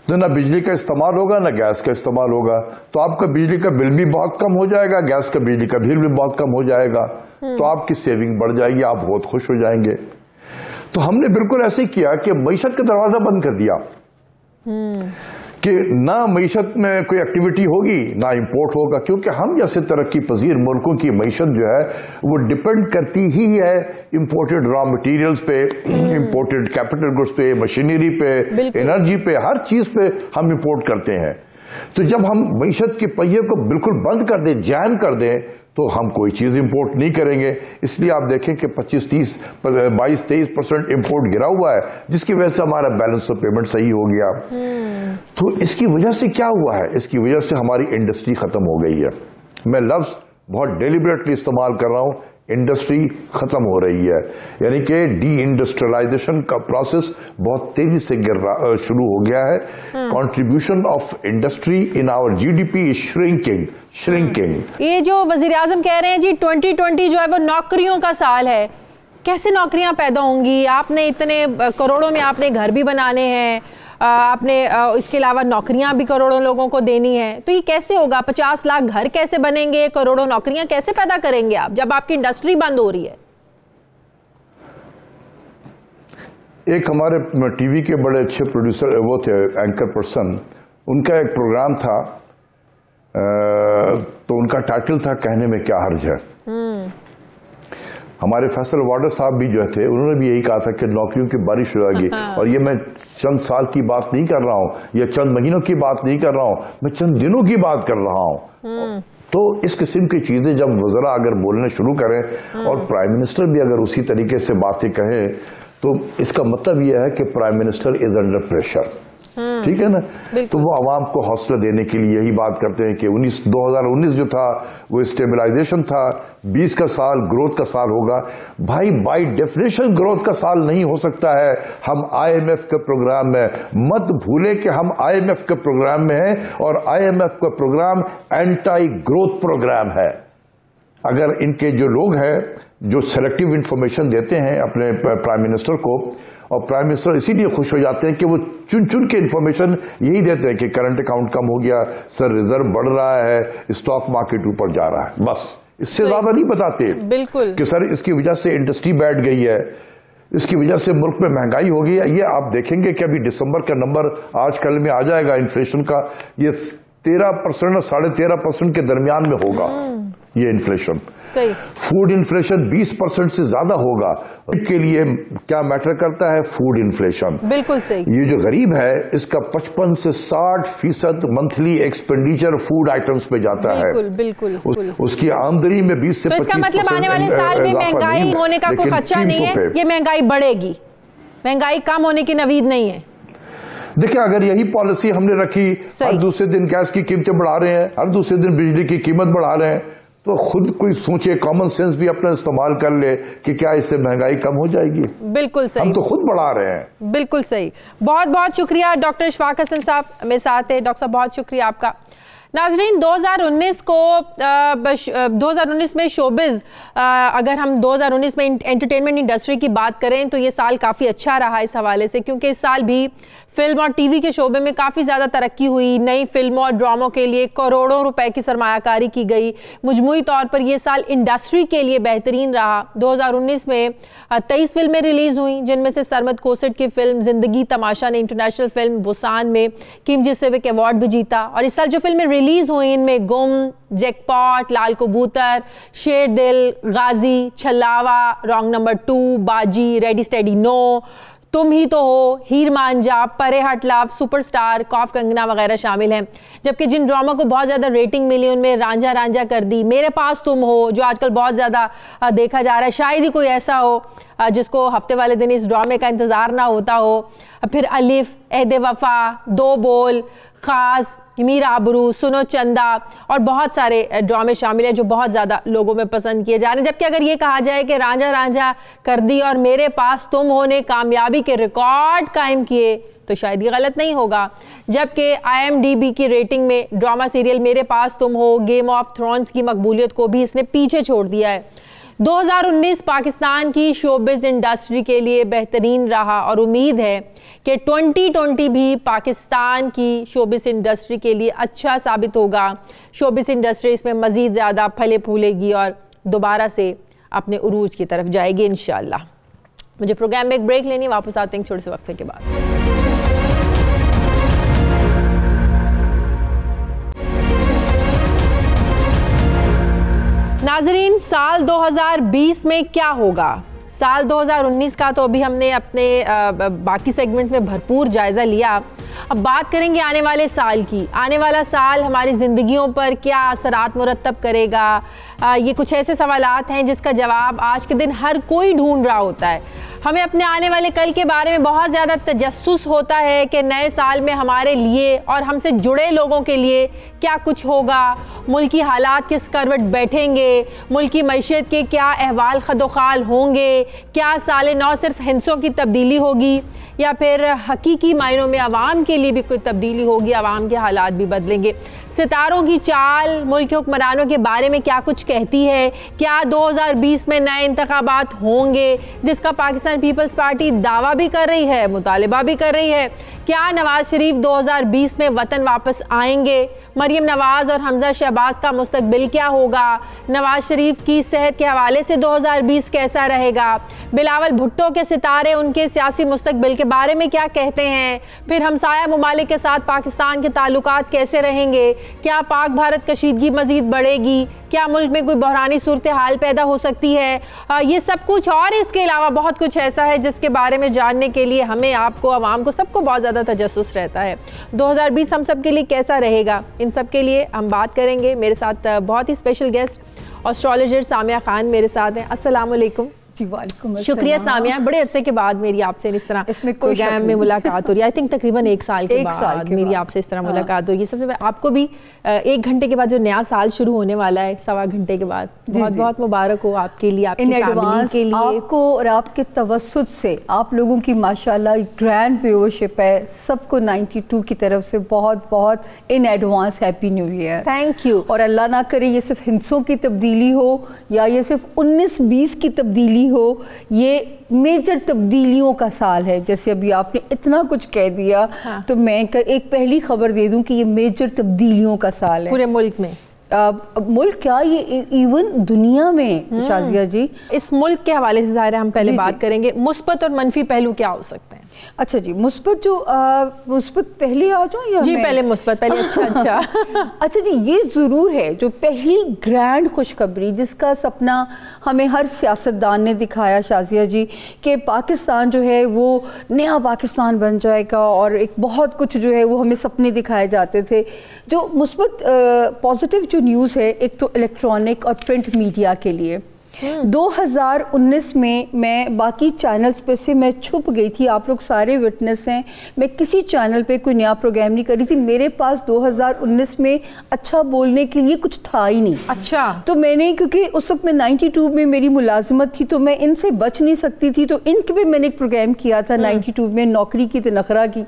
तो ना बिजली का इस्तेमाल होगा ना गैस का इस्तेमाल होगा, तो आपका बिजली का बिल भी बहुत कम हो जाएगा, गैस का बिजली का बिल भी बहुत कम हो जाएगा, तो आपकी सेविंग बढ़ जाएगी, आप बहुत खुश हो जाएंगे। तो हमने बिल्कुल ऐसे ही किया कि मईशत का दरवाजा बंद कर दिया कि ना मईशत में कोई एक्टिविटी होगी ना इंपोर्ट होगा, क्योंकि हम जैसे तरक्की पजीर मुल्कों की मईशत जो है वो डिपेंड करती ही है इंपोर्टेड रॉ मटेरियल्स पे, इंपोर्टेड कैपिटल गुड्स पे, मशीनरी पे, एनर्जी पे, हर चीज पे हम इंपोर्ट करते हैं। तो जब हम मईशत के पहिए को बिल्कुल बंद कर दें, जैम कर दें, तो हम कोई चीज इंपोर्ट नहीं करेंगे। इसलिए आप देखें कि 22-23% इंपोर्ट गिरा हुआ है, जिसकी वजह से हमारा बैलेंस ऑफ पेमेंट सही हो गया। तो इसकी वजह से क्या हुआ है? इसकी वजह से हमारी इंडस्ट्री खत्म हो गई है। मैं लफ्ज बहुत डेलिबरेटली इस्तेमाल कर रहा हूं, इंडस्ट्री खत्म हो रही है, यानी कि डी इंडस्ट्रियलाइजेशन का प्रोसेस बहुत तेजी से शुरू हो गया है। Contribution of industry in our GDP is shrinking. ये जो वजीर आजम कह रहे हैं जी 2020 जो है वो नौकरियों का साल है, कैसे नौकरियां पैदा होंगी? आपने इतने करोड़ों में आपने घर भी बनाने हैं, आपने इसके अलावा नौकरियां भी करोड़ों लोगों को देनी है, तो ये कैसे होगा? 50 लाख घर कैसे बनेंगे? करोड़ों नौकरियां कैसे पैदा करेंगे आप जब आपकी इंडस्ट्री बंद हो रही है? एक हमारे टीवी के बड़े अच्छे प्रोड्यूसर वो थे, एंकर पर्सन, उनका एक प्रोग्राम था, तो उनका टाइटल था कहने में क्या हर्ज है। हमारे फैसल वार्डर साहब भी जो थे उन्होंने भी यही कहा था कि नौकरियों की बारिश हो जाएगी। और ये मैं चंद साल की बात नहीं कर रहा हूं या चंद महीनों की बात नहीं कर रहा हूं, मैं चंद दिनों की बात कर रहा हूं। तो इस किस्म की चीजें जब वज़रा अगर बोलने शुरू करें और प्राइम मिनिस्टर भी अगर उसी तरीके से बातें कहें, तो इसका मतलब यह है कि prime minister is under pressure. ठीक है ना? तो वो आवाम को हौसला देने के लिए यही बात करते हैं कि 2019 जो था वो स्टेबलाइजेशन था, 20 का साल ग्रोथ का साल होगा। भाई बाय डेफिनेशन ग्रोथ का साल नहीं हो सकता है। हम IMF के प्रोग्राम में, मत भूले कि हम IMF के प्रोग्राम में हैं और IMF का प्रोग्राम एंटी ग्रोथ प्रोग्राम है। अगर इनके जो लोग हैं जो सेलेक्टिव इंफॉर्मेशन देते हैं अपने प्राइम मिनिस्टर को, और प्राइम मिनिस्टर इसीलिए खुश हो जाते हैं कि वो चुन चुन के इंफॉर्मेशन यही देते हैं कि करंट अकाउंट कम हो गया सर, रिजर्व बढ़ रहा है, स्टॉक मार्केट ऊपर जा रहा है, बस इससे ज्यादा नहीं बताते। बिल्कुल कि सर इसकी वजह से इंडस्ट्री बैठ गई है, इसकी वजह से मुल्क में महंगाई हो गई है। ये आप देखेंगे कि अभी दिसंबर का नंबर आज कल में आ जाएगा इन्फ्लेशन का, ये 13% और 13.5% के दरमियान में होगा। ये इन्फ्लेशन। सही। फूड इन्फ्लेशन 20% से ज्यादा होगा। के लिए क्या मैटर करता है? Food inflation. बिल्कुल सही। ये जो गरीब है इसका 55 से 60% मंथली एक्सपेंडिचर फूड आइटम्स पे जाता है। बिल्कुल। उसकी आमदनी में 20 से 25%। तो इसका मतलब आने वाले साल में महंगाई होने का कोई खर्चा नहीं है, ये महंगाई बढ़ेगी, महंगाई कम होने की नवीद नहीं है। देखिए, अगर यही पॉलिसी हमने रखी, हर दूसरे दिन गैस की कीमतें बढ़ा रहे हैं, हर दूसरे दिन बिजली की कीमत बढ़ा रहे हैं, तो खुद कोई सोचे, कॉमन सेंस भी अपना इस्तेमाल कर ले कि क्या इससे महंगाई कम हो जाएगी। बिल्कुल सही। हम तो खुद बढ़ा रहे हैं। बिल्कुल सही। बहुत बहुत शुक्रिया डॉक्टर इशफाक हसन साहब मेरे साथ है। डॉक्टर साहब बहुत शुक्रिया आपका। नाजरीन, 2019 में शोबिज, अगर हम 2019 में एंटरटेनमेंट इंडस्ट्री की बात करें तो ये साल काफ़ी अच्छा रहा इस हवाले से, क्योंकि इस साल भी फिल्म और टीवी के शोबे में काफ़ी ज़्यादा तरक्की हुई। नई फिल्मों और ड्रामों के लिए करोड़ों रुपए की सरमायाकारी की गई। मजमूई तौर पर यह साल इंडस्ट्री के लिए बेहतरीन रहा। 2019 में 23 फिल्में रिलीज़ हुई, जिनमें से सरमद कोसट की फिल्म जिंदगी तमाशा ने इंटरनेशनल फिल्म बुसान में किमजी सिविक अवार्ड भी जीता। और इस साल जो फिल्में रिलीज हुई इनमें गुम, जैकपॉट, लाल कबूतर, शेर दिल, गाजी, छल्लावा, रॉन्ग नंबर 2, बाजी, रेडी स्टेडी नो, तुम ही तो हो, हीर मांझा, परे हट लव, सुपरस्टार, कॉफ कंगना वगैरह शामिल हैं। जबकि जिन ड्रामा को बहुत ज़्यादा रेटिंग मिली उनमें रांझा रांझा कर दी, मेरे पास तुम हो जो आजकल बहुत ज़्यादा देखा जा रहा है, शायद ही कोई ऐसा हो जिसको हफ्ते वाले दिन इस ड्रामे का इंतज़ार ना होता हो। फिर अलिफ, एहदे वफा, दो बोल, खास, मीर आबरू, सुनो चंदा और बहुत सारे ड्रामे शामिल हैं जो बहुत ज़्यादा लोगों में पसंद किए जा रहे हैं। जबकि अगर ये कहा जाए कि रांझा रांझा कर दी और मेरे पास तुम हो ने कामयाबी के रिकॉर्ड कायम किए तो शायद ये गलत नहीं होगा। जबकि IMDb की रेटिंग में ड्रामा सीरियल मेरे पास तुम हो, गेम ऑफ थ्रोन्स की मकबूलियत को भी इसने पीछे छोड़ दिया है। 2019 पाकिस्तान की शोबिज़ इंडस्ट्री के लिए बेहतरीन रहा और उम्मीद है कि 2020 भी पाकिस्तान की शोबिज़ इंडस्ट्री के लिए अच्छा साबित होगा। शोबिज़ इंडस्ट्री इसमें मज़ीद ज़्यादा फले फूलेगी और दोबारा से अपने उरूज की तरफ जाएगी इंशाअल्लाह। मुझे प्रोग्राम में एक ब्रेक लेनी, वापस आते हैं छोटे से वक्फे के बाद। नाजरीन, साल 2020 में क्या होगा? साल 2019 का तो अभी हमने अपने बाकी सेगमेंट में भरपूर जायज़ा लिया। अब बात करेंगे आने वाले साल की। आने वाला साल हमारी ज़िंदगियों पर क्या असरात मुरतब करेगा? ये कुछ ऐसे सवालात हैं जिसका जवाब आज के दिन हर कोई ढूंढ रहा होता है। हमें अपने आने वाले कल के बारे में बहुत ज़्यादा तजस्सुस होता है कि नए साल में हमारे लिए और हमसे जुड़े लोगों के लिए क्या कुछ होगा, मुल्की हालात किस करवट बैठेंगे, मुल्की मईशत के क्या अहवाल खदोखाल होंगे, क्या साल नौ सिर्फ हिंसों की तब्दीली होगी या फिर हकीकी मायनों में आवाम के लिए भी कोई तब्दीली होगी, आवाम के हालात भी बदलेंगे। सितारों की चाल मुल्क के हुक्मरानों के बारे में क्या कुछ कहती है? क्या 2020 में नए इंतखाबात होंगे जिसका पाकिस्तान पीपल्स पार्टी दावा भी कर रही है, मुतालिबा भी कर रही है? क्या नवाज शरीफ 2020 में वतन वापस आएंगे? मरियम नवाज और हमजा शहबाज का मुस्तकबिल क्या होगा? नवाज शरीफ की सेहत के हवाले से 2020 कैसा रहेगा? बिलावल भुट्टो के सितारे उनके सियासी मुस्तकबिल के बारे में क्या कहते हैं? फिर हमसाया ममालिक के साथ पाकिस्तान के ताल्लुकात कैसे रहेंगे? क्या पाक भारत कशीदगी मजीद बढ़ेगी? क्या मुल्क में कोई बहरानी सूरत हाल पैदा हो सकती है? ये सब कुछ और इसके अलावा बहुत कुछ ऐसा है जिसके बारे में जानने के लिए हमें, आपको, आवाम को, सबको बहुत ज़्यादा तजस्सुस रहता है। 2020 हम सब के लिए कैसा रहेगा? इन सब के लिए हम बात करेंगे। मेरे साथ बहुत ही special guest astrologer Samiya Khan मेरे साथ हैं। अस्सलाम वालेकुम। जी वालेकुम अस्सलाम। शुक्रिया सामिया, बड़े अरसे के बाद मेरी आपसे इस तरह इसमें कोई प्रोग्राम में मुलाकात हो रही है। आई थिंक तकरीबन एक साल के बाद मेरी आपसे इस तरह मुलाकात हो रही है। सबसे पहले आपको भी 1 घंटे के बाद जो नया साल शुरू होने वाला है, 1.25 घंटे के बाद, बहुत बहुत मुबारक हो आपके लिए, आपकी फैमिली के लिए। आपको और आपके तवस्सुत से आप लोगों की माशाल्लाह ग्रैंड व्यूअरशिप है। सबको 92 की तरफ से बहुत बहुत in advance happy new year. Thank you. और अल्लाह ना करे ये सिर्फ हिंसों की तब्दीली हो या ये सिर्फ 19-20 की तब्दीली हो, ये मेजर तब्दीलियों का साल है। जैसे अभी आपने इतना कुछ कह दिया, हाँ। तो मैं एक पहली खबर दे दूं कि ये मेजर तब्दीलियों का साल है पूरे मुल्क में। मुल्क क्या, ये इवन दुनिया में। शाजिया जी, इस मुल्क के हवाले से ज़ाहिर हम पहले बात करेंगे, मुस्बत और मनफी पहलू क्या हो सकते हैं? अच्छा जी, मुस्बत जो मुस्बत पहले आ जाऊँ या जी? पहले मुस्बत, पहले अच्छा। अच्छा जी, ये ज़रूर है जो पहली ग्रैंड खुशखबरी जिसका सपना हमें हर सियासतदान ने दिखाया शाजिया जी, कि पाकिस्तान जो है वो नया पाकिस्तान बन जाएगा और एक बहुत कुछ जो है वो हमें सपने दिखाए जाते थे। जो मुस्बत पॉजिटिव जो न्यूज़ है, एक तो इलेक्ट्रॉनिक और प्रिंट मीडिया के लिए 2019 में मैं बाकी चैनल्स पे से मैं छुप गई थी, आप लोग सारे विटनेस हैं, मैं किसी चैनल पे कोई नया प्रोग्राम नहीं कर रही थी। मेरे पास 2019 में अच्छा बोलने के लिए कुछ था ही नहीं। अच्छा, तो मैंने, क्योंकि उस वक्त मैं 92 में मेरी मुलाजिमत थी तो मैं इनसे बच नहीं सकती थी, तो इनके भी मैंने एक प्रोग्राम किया था 92 में, नौकरी की तो नखरा की।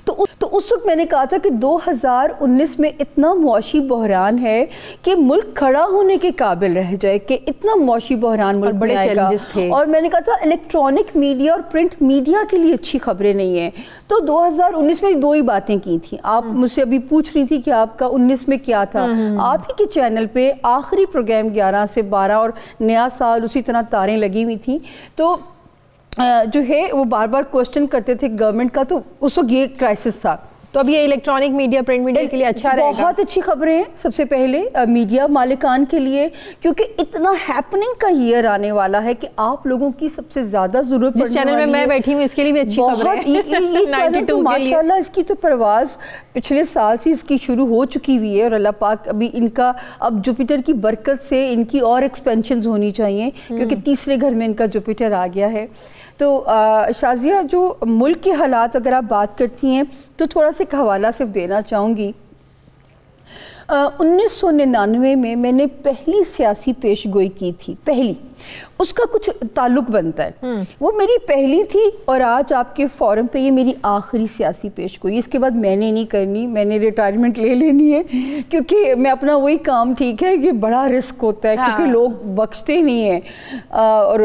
तो उस वक्त मैंने कहा था कि 2019 में इतना मुआशी बहरान है कि मुल्क खड़ा होने के काबिल रह जाए, कि इतना मुआशी बहरान मुल्क बड़े चैलेंजेस थे। और मैंने कहा था इलेक्ट्रॉनिक मीडिया और प्रिंट मीडिया के लिए अच्छी खबरें नहीं है। तो 2019 में दो ही बातें की थी। आप मुझसे अभी पूछ रही थी कि आपका 19 में क्या था। आप ही के चैनल पे आखिरी प्रोग्राम 11 से 12 और नया साल उसी तरह तारें लगी हुई थी, तो जो है वो बार बार क्वेश्चन करते थे गवर्नमेंट का, तो उस वक्त ये क्राइसिस था। तो अब ये इलेक्ट्रॉनिक मीडिया, प्रिंट मीडिया के लिए अच्छा रहेगा। बहुत अच्छी खबरें हैं सबसे पहले मीडिया मालिकान के लिए, क्योंकि इतना हैपनिंग का ईयर आने वाला है कि आप लोगों की सबसे ज्यादा जरूरत पड़ने वाली है। चैनल में मैं बैठी हूँ इसके लिए भी अच्छी खबर है। ये चैनल तो माशाल्लाह इसकी तो परवाज पिछले साल से इसकी शुरू हो चुकी हुई है, और अल्लाह पाक अभी इनका, अब जुपिटर की बरकत से इनकी और एक्सपेंशन होनी चाहिए, क्योंकि तीसरे घर में इनका जुपिटर आ गया है। तो शाजिया, जो मुल्क के हालात अगर आप बात करती हैं तो थोड़ा सा एक हवाला सिर्फ देना चाहूँगी। 1999 में मैंने पहली सियासी पेशगोई की थी, पहली, उसका कुछ ताल्लुक बनता है, वो मेरी पहली थी, और आज आपके फोरम पे ये मेरी आखिरी सियासी पेशगोई। इसके बाद मैंने नहीं करनी, मैंने रिटायरमेंट ले लेनी है, क्योंकि मैं अपना वही काम, ठीक है, ये बड़ा रिस्क होता है। हाँ। क्योंकि लोग बख्शते नहीं हैं, और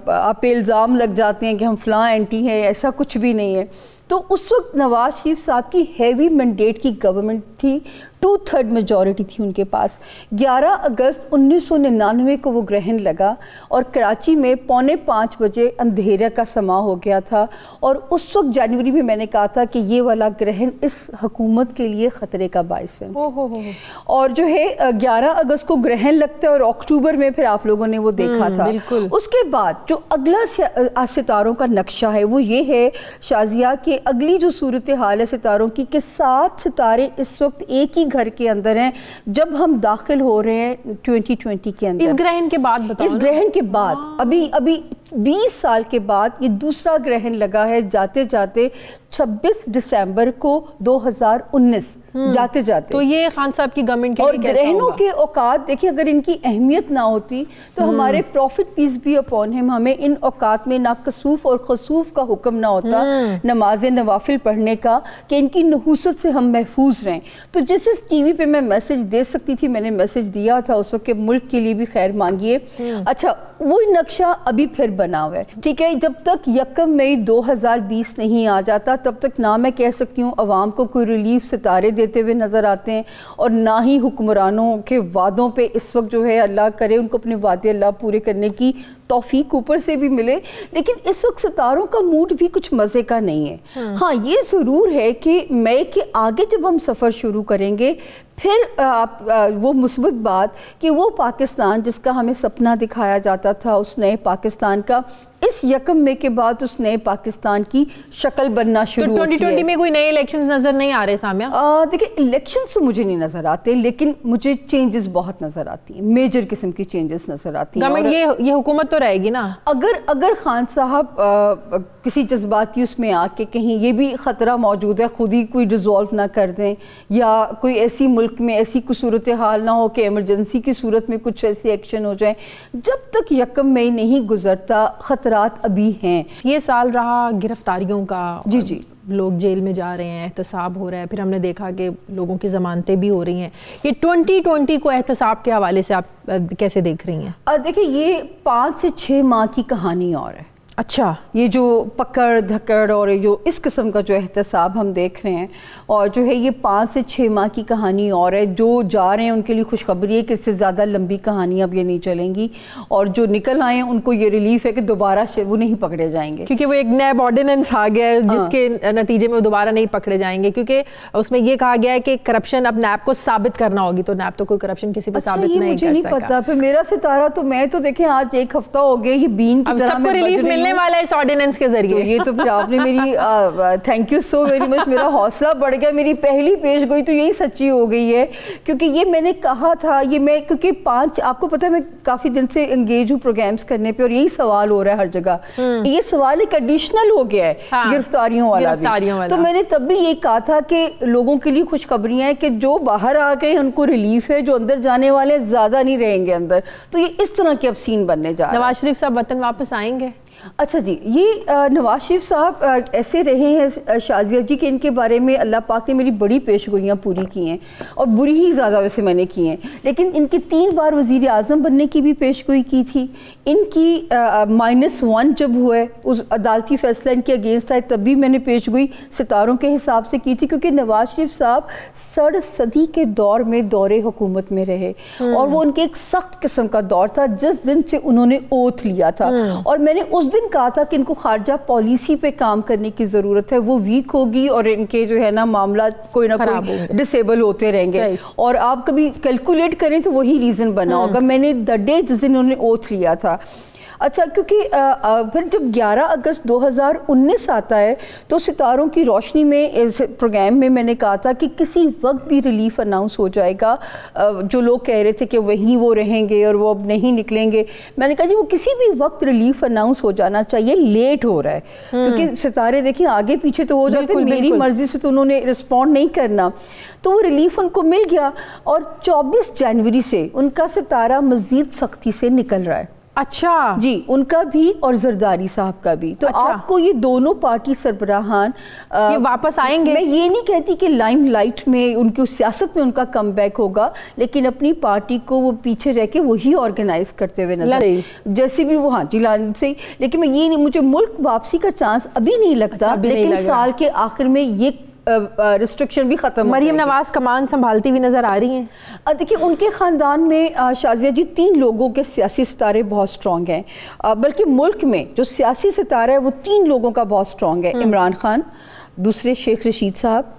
आप पे इल्ज़ाम लग जाते हैं कि हम फलां एंटी हैं, ऐसा कुछ भी नहीं है। तो उस वक्त नवाज शरीफ साहब की हैवी मैंडेट की गवर्नमेंट थी, 2/3 मेजॉरिटी थी उनके पास। 11 अगस्त 1999 को वो ग्रहण लगा और कराची में 4:45 बजे अंधेरे का समा हो गया था, और उस वक्त जनवरी में मैंने कहा था कि ये वाला ग्रहण इस हुकूमत के लिए ख़तरे का बायस है। और जो है 11 अगस्त को ग्रहण लगता है और अक्टूबर में फिर आप लोगों ने वो देखा था। उसके बाद जो अगला सितारों का नक्शा है वो ये है शाजिया, कि अगली जो सूरत हाल है सितारों की, कि 7 सितारे इस वक्त एक ही घर के अंदर हैं जब हम दाखिल हो रहे हैं 2020 के अंदर। इस ग्रहण के बाद बताओ, इस ग्रहण के बाद अभी 20 साल के बाद ये दूसरा ग्रहण लगा है, जाते जाते 26 दिसंबर को 2019 जाते जाते। तो ये खान साहब की गवर्नमेंट के और लिए कैसा ग्रहणों होगा? के औकात देखिए, अगर इनकी अहमियत ना होती तो हमारे प्रॉफिट पीस भी अपॉन हिम, हमें इन औकात में ना कसूफ और खसूफ का हुक्म ना होता, नमाज नवाफिल पढ़ने का, कि इनकी नहूसत से हम महफूज रहें। तो जैसे टीवी पे मैं मैसेज दे सकती थी, मैंने मैसेज दिया था उस वक्त के मुल्क के लिए भी खैर मांगिए। अच्छा, वो नक्शा अभी फिर बना हुआ है, ठीक है। जब तक 1 मई 2020 नहीं आ जाता तब तक ना मैं कह सकती हूँ अवाम को कोई रिलीफ सितारे देते हुए नज़र आते हैं, और ना ही हुक्मरानों के वादों पे इस वक्त जो है, अल्लाह करे उनको अपने वादे अल्लाह पूरे करने की तौफीक ऊपर से भी मिले, लेकिन इस वक्त सितारों का मूड भी कुछ मज़े का नहीं है। हाँ, ये ज़रूर है कि मई के आगे जब हम सफ़र शुरू करेंगे फिर वो मुस्बत बात कि वो पाकिस्तान जिसका हमें सपना दिखाया जाता था, उस नए पाकिस्तान का इस 1 मई के बाद उस नए पाकिस्तान की शक्ल बनना शुरू होती है। 2020 में कोई नए इलेक्शंस नजर नहीं आ रहे सामिया? देखिए, इलेक्शंस तो मुझे नहीं नजर आते, लेकिन मुझे चेंजेस बहुत नजर आती हैं, मेजर किस्म की चेंजेस नजर आती हैं। गवर्नमेंट ये हुकूमत तो रहेगी ना? अगर खान साहब किसी जज्बाती उसमें आके कहीं ये भी ख़तरा मौजूद है खुद ही कोई डिज़ोल्व ना कर दें, या कोई ऐसी मुल्क में ऐसी कुछ सूरत हाल ना हो कि इमरजेंसी की सूरत में कुछ ऐसी एक्शन हो जाए, जब तक 1 मई नहीं गुजरता खतरात अभी हैं। ये साल रहा गिरफ्तारियों का, जी, लोग जेल में जा रहे हैं, एहतसाब हो रहा है, फिर हमने देखा कि लोगों की ज़मानतें भी हो रही हैं। ये 2020 को एहतसाब के हवाले से आप कैसे देख रही हैं? देखिए, ये 5 से 6 माह की कहानी और है। अच्छा, ये जो पकड़ धकड़ और जो इस किस्म का जो एहतसाब हम देख रहे हैं, और जो है ये 5 से 6 माह की कहानी और है। जो जा रहे हैं उनके लिए खुशखबरी है कि इससे ज़्यादा लंबी कहानी अब ये नहीं चलेंगी, और जो निकल आए हैं उनको ये रिलीफ है कि दोबारा वो नहीं पकड़े जाएंगे, क्योंकि वो एक नैब ऑर्डिनेंस आ गया है जिसके नतीजे में वो दोबारा नहीं पकड़े जाएंगे, क्योंकि उसमें ये कहा गया है कि करप्शन अब नैब को साबित करना होगी, तो नैब तो कोई करप्शन किसी पे साबित नहीं मुझे नहीं पता। फिर मेरा सितारा तो मैं तो देखें आज 1 हफ्ता हो गया ये बीन की तरह सबको रिलीफ मिलने वाला है इस ऑर्डिनेंस के जरिए। तो ये तो फिर आपने मेरी thank you so very much, मेरा हौसला बढ़ गया। मेरी पहली पेश गोई तो यही सच्ची हो गई है, क्योंकि ये मैंने कहा था, ये मैं क्योंकि 5 आपको पता है मैं काफी दिन से एंगेज हूँ प्रोग्राम्स करने पे, और यही सवाल हो रहा है हर जगह। ये सवाल एक एडिशनल हो गया है, हाँ, गिरफ्तारियों वाला भी। तो मैंने तब भी ये कहा था कि लोगों के लिए खुशखबरियां हैं कि जो बाहर आ गए उनको रिलीफ है, जो अंदर जाने वाले ज्यादा नहीं रहेंगे अंदर। तो ये इस तरह के अब सीन बनने जा रहे हैं। नवाज शरीफ साहब वतन वापस आएंगे? अच्छा जी, ये नवाज शरीफ साहब ऐसे रहे हैं शाजिया जी के इनके बारे में अल्लाह पाक ने मेरी बड़ी पेशगोइयाँ पूरी की हैं, और बुरी ही ज़्यादा वैसे मैंने की हैं, लेकिन इनके 3 बार वज़ीर आज़म बनने की भी पेशगोई की थी। इनकी -1 जब हुआ है उस अदालती फैसला इनके अगेंस्ट आए तब भी मैंने पेशगोई सितारों के हिसाब से की थी, क्योंकि नवाज शरीफ साहब 1.5 सदी के दौर में दौरे हुकूमत में रहे, और वो उनके एक सख्त किस्म का दौर था जिस दिन से उन्होंने ओथ लिया था। और मैंने उस दिन कहा था कि इनको खारजा पॉलिसी पे काम करने की ज़रूरत है, वो वीक होगी और इनके जो है ना मामला कोई ना कोई डिसेबल होते रहेंगे, और आप कभी कैलकुलेट करें तो वही रीज़न बना होगा। मैंने द डे जिस दिन उन्होंने ओथ लिया था। अच्छा, क्योंकि फिर जब 11 अगस्त 2019 आता है तो सितारों की रोशनी में इस प्रोग्राम में मैंने कहा था कि किसी वक्त भी रिलीफ अनाउंस हो जाएगा। जो लोग कह रहे थे कि वहीं वो रहेंगे और वो अब नहीं निकलेंगे, मैंने कहा जी वो किसी भी वक्त रिलीफ अनाउंस हो जाना चाहिए, लेट हो रहा है। क्योंकि सितारे देखिए आगे पीछे तो हो जाते, मेरी मर्जी से तो उन्होंने रिस्पॉन्ड नहीं करना, तो वो रिलीफ उनको मिल गया, और 24 जनवरी से उनका सितारा मज़ीद सख्ती से निकल रहा है। अच्छा जी, उनका भी और जरदारी साहब का भी। तो आपको ये दोनों पार्टी सरबराहान ये वापस आएंगे। मैं ये नहीं कहती कि लाइमलाइट में उनकी सियासत में उनका कमबैक होगा, लेकिन अपनी पार्टी को वो पीछे रह के वही ऑर्गेनाइज करते हुए नजर, जैसे भी वो, हाँ जी से। लेकिन मैं ये नहीं, मुझे मुल्क वापसी का चांस अभी नहीं लगता, लेकिन साल के आखिर में ये रिस्ट्रिक्शन भी खत्म। मरियम नवाज कमान संभालती हुई नजर आ रही हैं। देखिए उनके ख़ानदान में शाजिया जी 3 लोगों के सियासी सितारे बहुत स्ट्रॉन्ग हैं, बल्कि मुल्क में जो सियासी सितारा है वो 3 लोगों का बहुत स्ट्रॉन्ग है। इमरान खान, दूसरे शेख रशीद साहब,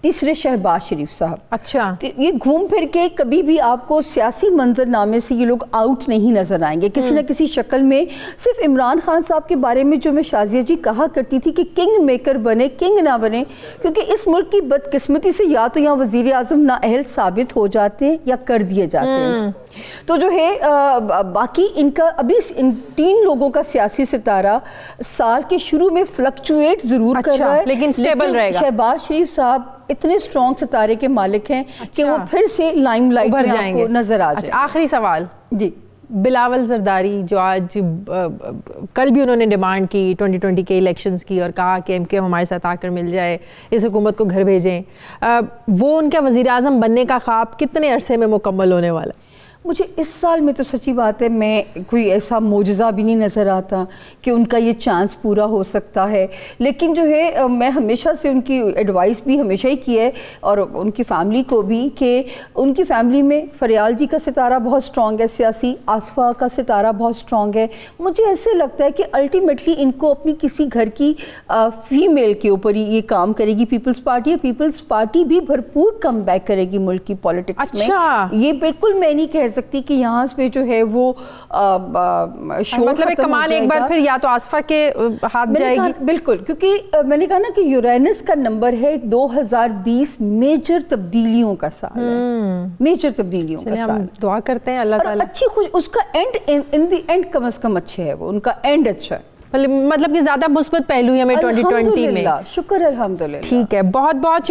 तीसरे शहबाज शरीफ साहब। अच्छा, ये घूम फिर के कभी भी आपको सियासी मंजरनामे से ये लोग आउट नहीं नजर आएंगे किसी न किसी शक्ल में। सिर्फ इमरान खान साहब के बारे में जो मैं शाजिया जी कहा करती थी कि किंग मेकर बने, किंग ना बने, क्योंकि इस मुल्क की बदकिस्मती से या तो यहाँ वजीर आजम नाअहल साबित हो जाते हैं या कर दिए जाते हैं। तो जो है बाकी इनका अभी इन 3 लोगों का सियासी सितारा साल के शुरू में फ्लक्चुएट जरूर कर रहा है, लेकिन स्टेबल रहेगा। शहबाज शरीफ साहब इतने स्ट्रॉन्ग सितारे के मालिक हैं कि वो फिर से लाइमलाइट में आपको नजर आ जाए। आखिरी सवाल जी, बिलावल जरदारी जो आज कल भी उन्होंने डिमांड की 2020 के इलेक्शंस की और कहा कि एमके हमारे साथ आकर मिल जाए, इस हुकूमत को घर भेजें, वो उनका वज़ीर आज़म बनने का ख्वाब कितने अरसे में मुकम्मल होने वाला? मुझे इस साल में तो सच्ची बात है मैं कोई ऐसा मोजज़ा भी नहीं नज़र आता कि उनका ये चांस पूरा हो सकता है, लेकिन जो है मैं हमेशा से उनकी एडवाइस भी हमेशा ही की है और उनकी फ़ैमिली को भी कि उनकी फ़ैमिली में फरियाल जी का सितारा बहुत स्ट्रॉन्ग है सियासी, आसफा का सितारा बहुत स्ट्रॉन्ग है। मुझे ऐसे लगता है कि अल्टीमेटली इनको अपनी किसी घर की फीमेल के ऊपर ही ये काम करेगी पीपल्स पार्टी, और पीपल्स पार्टी भी भरपूर कम बैक करेगी मुल्क की पॉलिटिक्स में। ये बिल्कुल मैं नहीं कह सकती कि यहाँ पे जो है वो मतलब एक कमान एक बार फिर या तो आसफा के हाथ जाएगी। बिल्कुल, क्योंकि मैंने कहा ना कि यूरेनस का नंबर है 2020 मेजर तब्दीलियों का साल है, मेजर तब्दीलियों का साल। दुआ करते हैं अल्लाह ताला अच्छी खुश, उसका and in the and come से कम अच्छे है, वो उनका एंड अच्छा है, मतलब कि ज्यादा मुस्बत पहलू है हमें 2020 में। शुक्र अल्हम्दुलिल्लाह। ठीक है, बहुत बहुत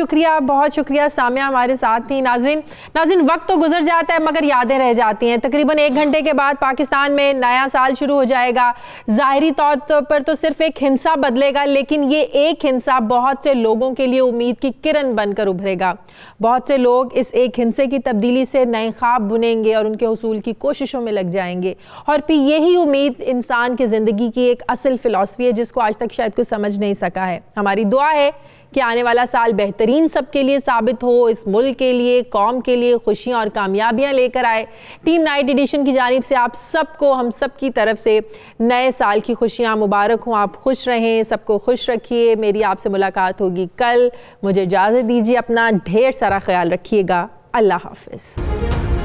शुक्रिया सामिया हमारे साथ थी। नाज़रीन वक्त तो गुजर जाता है मगर यादें रह जाती हैं। तकरीबन 1 घंटे के बाद पाकिस्तान में नया साल शुरू हो जाएगा। ज़ाहिरी तौर पर तो सिर्फ एक हिंसा बदलेगा, लेकिन ये एक हिंसा बहुत से लोगों के लिए उम्मीद की किरण बनकर उभरेगा। बहुत से लोग इस एक हिंसे की तब्दीली से नए ख्वाब बुनेंगे और उनके हुसूल की कोशिशों में लग जाएंगे, और फिर यही उम्मीद इंसान की ज़िंदगी की एक असल फ़िलॉसफी है जिसको आज तक शायद कोई समझ नहीं सका है। हमारी दुआ है कि आने वाला साल बेहतरीन सबके लिए साबित हो, इस मुल्क के लिए, कौम के लिए खुशियाँ और कामयाबियाँ लेकर आए। टीम नाइट एडिशन की जानिब से आप सबको, हम सब की तरफ से नए साल की खुशियाँ मुबारक हों। आप खुश रहें, सबको खुश रखिए। मेरी आपसे मुलाकात होगी कल। मुझे इजाज़त दीजिए, अपना ढेर सारा ख्याल रखिएगा। अल्लाह हाफ़िज़।